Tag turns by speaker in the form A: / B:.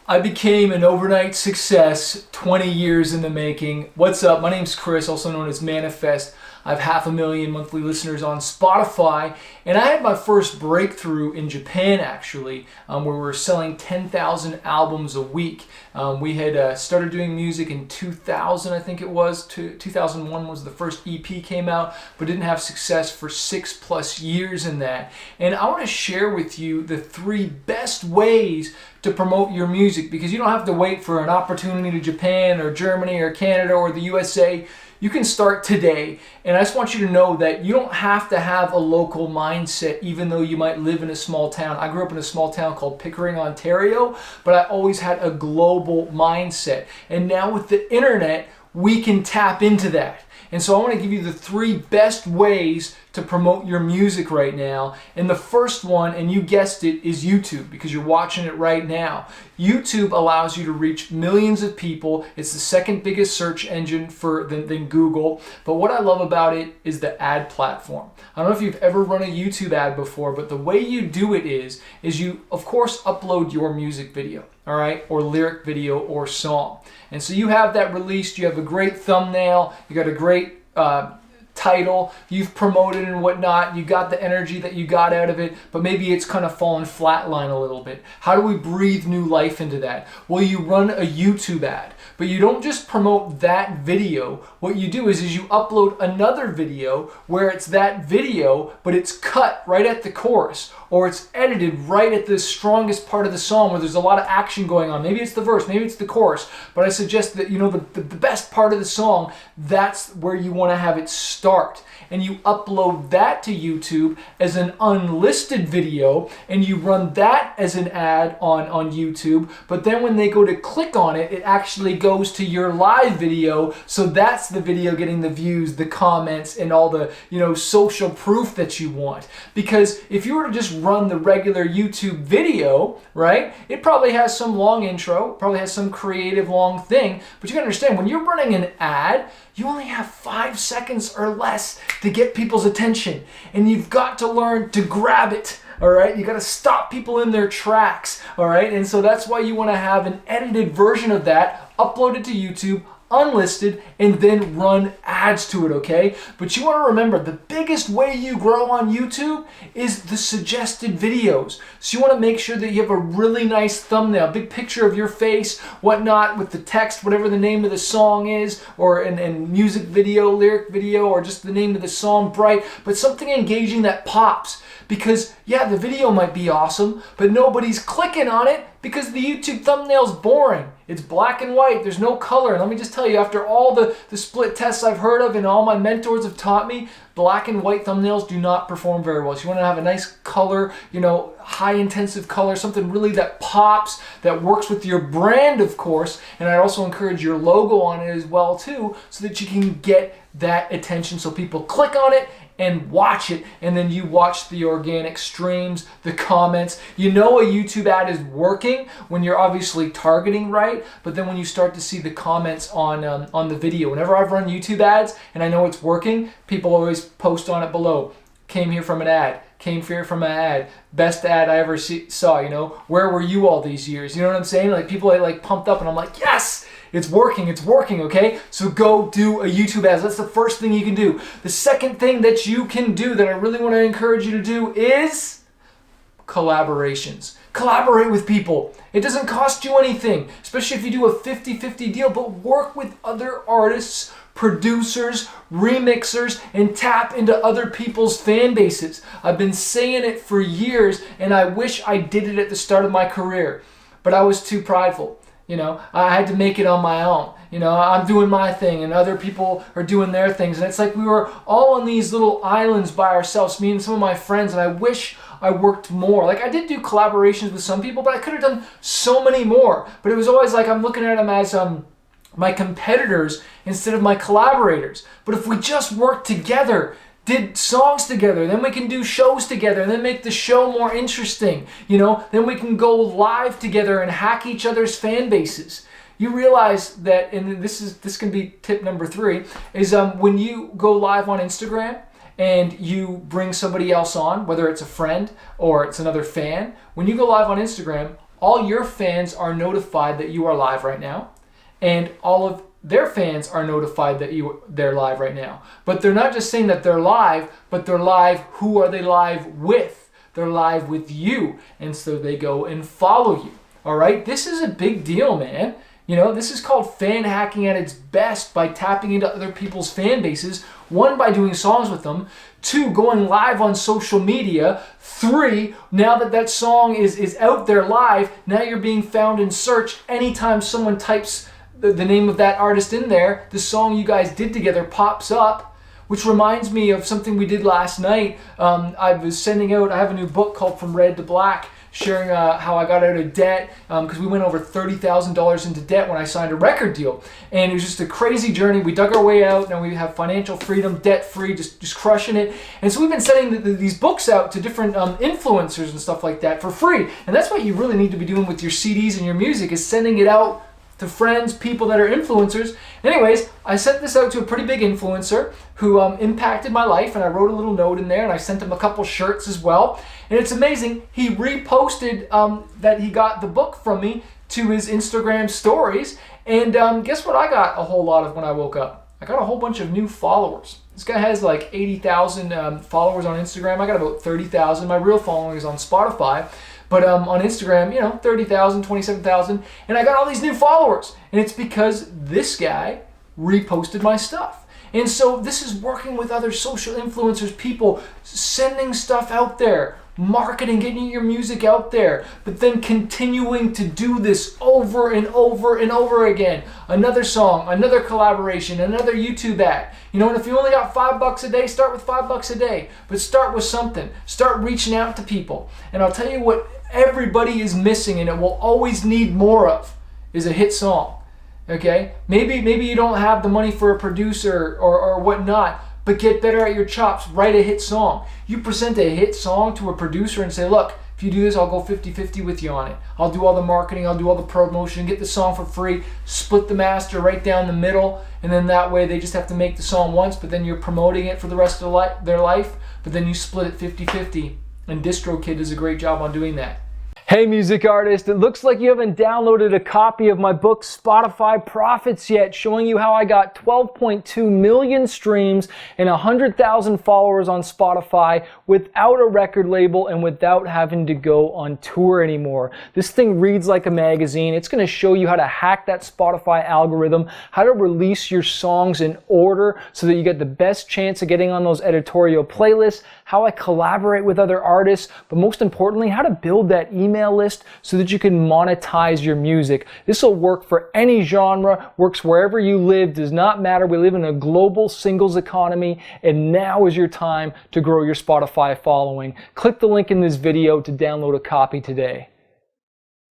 A: I became an overnight success 20 years in the making. What's up? My name's Chris, also known as Manifest. I have 500,000 monthly listeners on Spotify, and I had my first breakthrough in Japan actually, where we were selling 10,000 albums a week. We had started doing music in 2000, I think it was. 2001 was the first EP came out, but didn't have success for 6+ years in that. And I want to share with you the 3 best ways to promote your music, because you don't have to wait for an opportunity to Japan or Germany or Canada or the USA. You can start today, and I just want you to know that you don't have to have a local mindset even though you might live in a small town. I grew up in a small town called Pickering, Ontario, but I always had a global mindset. And now with the internet, we can tap into that. And so I want to give you the 3 best ways to promote your music right now. And the first one, and you guessed it, is YouTube, because you're watching it right now. YouTube allows you to reach millions of people. It's the second biggest search engine than Google. But what I love about it is the ad platform. I don't know if you've ever run a YouTube ad before, but the way you do it is you, of course, upload your music video, all right, or lyric video or song. And so you have that released, you have a great thumbnail, you got a great title, you've promoted and whatnot, you got the energy that you got out of it, but maybe it's kind of fallen flatline a little bit. How do we breathe new life into that? Well, you run a YouTube ad, but you don't just promote that video. What you do is you upload another video where it's that video, but it's cut right at the chorus, or it's edited right at the strongest part of the song where there's a lot of action going on. Maybe it's the verse, maybe it's the chorus, but I suggest that, the best part of the song, that's where you want to have it start. And you upload that to YouTube as an unlisted video, and you run that as an ad on YouTube. But then when they go to click on it, it actually goes to your live video. So that's the video getting the views, the comments, and all the social proof that you want. Because if you were to just run the regular YouTube video, right, it probably has some long intro, probably has some creative long thing. But you gotta understand, when you're running an ad, you only have 5 seconds or less to get people's attention. And you've got to learn to grab it, all right? You got to stop people in their tracks, all right? And so that's why you want to have an edited version of that uploaded to YouTube, unlisted, and then run ads to it, okay? But you want to remember, the biggest way you grow on YouTube is the suggested videos. So you want to make sure that you have a really nice thumbnail, big picture of your face, whatnot, with the text, whatever the name of the song is, or and music video, lyric video, or just the name of the song, bright, but something engaging that pops. Because, yeah, the video might be awesome, but nobody's clicking on it because the YouTube thumbnail's boring. It's black and white. There's no color. And let me just tell you, after all the split tests I've heard of and all my mentors have taught me, black and white thumbnails do not perform very well. So you want to have a nice color, high intensive color, something really that pops, that works with your brand, of course. And I also encourage your logo on it as well, too, so that you can get that attention so people click on it and watch it, and then you watch the organic streams, the comments. You know a YouTube ad is working when you're obviously targeting right, but then when you start to see the comments on the video. Whenever I've run YouTube ads and I know it's working, people always post on it below. Came here from an ad. Came here from an ad. Best ad I ever saw, Where were you all these years? You know what I'm saying? Like, people are like pumped up, and I'm like, yes! It's working, okay? So go do a YouTube ad. That's the first thing you can do. The second thing that you can do that I really want to encourage you to do is collaborations. Collaborate with people. It doesn't cost you anything, especially if you do a 50-50 deal, but work with other artists, producers, remixers, and tap into other people's fan bases. I've been saying it for years, and I wish I did it at the start of my career, but I was too prideful. I had to make it on my own. I'm doing my thing and other people are doing their things. And it's like we were all on these little islands by ourselves, me and some of my friends, and I wish I worked more. Like, I did do collaborations with some people, but I could have done so many more. But it was always like I'm looking at them as my competitors instead of my collaborators. But if we just worked together, did songs together, then we can do shows together and then make the show more interesting, then we can go live together and hack each other's fan bases. You realize that, and this can be tip number 3, is when you go live on Instagram and you bring somebody else on, whether it's a friend or it's another fan, when you go live on Instagram, all your fans are notified that you are live right now, and all of their fans are notified that they're live right now. But they're not just saying that they're live, but they're live. Who are they live with? They're live with you, and so they go and follow you. All right, this is a big deal, man. You know, this is called fan hacking at its best, by tapping into other people's fan bases. 1, by doing songs with them. 2, going live on social media. 3, now that that song is out there live, now you're being found in search. Anytime someone types the name of that artist in there, the song you guys did together pops up. Which reminds me of something we did last night. I was sending out, I have a new book called From Red to Black, sharing how I got out of debt, because we went over $30,000 into debt when I signed a record deal. And it was just a crazy journey. We dug our way out. Now we have financial freedom, debt-free, just crushing it. And so we've been sending these books out to different influencers and stuff like that for free. And that's what you really need to be doing with your CDs and your music, is sending it out to friends, people that are influencers. Anyways, I sent this out to a pretty big influencer who impacted my life, and I wrote a little note in there, and I sent him a couple shirts as well. And it's amazing, he reposted that he got the book from me to his Instagram stories, and guess what I got a whole lot of when I woke up? I got a whole bunch of new followers. This guy has like 80,000 followers on Instagram. I got about 30,000. My real following is on Spotify. But on Instagram, you know, 30,000, 27,000, and I got all these new followers. And it's because this guy reposted my stuff. And so this is working with other social influencers, people sending stuff out there, marketing, getting your music out there, but then continuing to do this over and over and over again. Another song, another collaboration, another YouTube ad. You know, and if you only got $5 a day, start with $5 a day, but start with something. Start reaching out to people. And I'll tell you what everybody is missing, and it will always need more of, is a hit song. Okay? Maybe you don't have the money for a producer or whatnot, but get better at your chops. Write a hit song. You present a hit song to a producer and say, look, if you do this, I'll go 50-50 with you on it. I'll do all the marketing, I'll do all the promotion, get the song for free, split the master right down the middle, and then that way they just have to make the song once, but then you're promoting it for the rest of their life, but then you split it 50-50. And DistroKid does a great job on doing that. Hey music artist, it looks like you haven't downloaded a copy of my book Spotify Profits yet, showing you how I got 12.2 million streams and 100,000 followers on Spotify without a record label and without having to go on tour anymore. This thing reads like a magazine. It's going to show you how to hack that Spotify algorithm, how to release your songs in order so that you get the best chance of getting on those editorial playlists, how I collaborate with other artists, but most importantly, how to build that email list so that you can monetize your music. This will work for any genre, works wherever you live, does not matter. We live in a global singles economy, and now is your time to grow your Spotify following. Click the link in this video to download a copy today.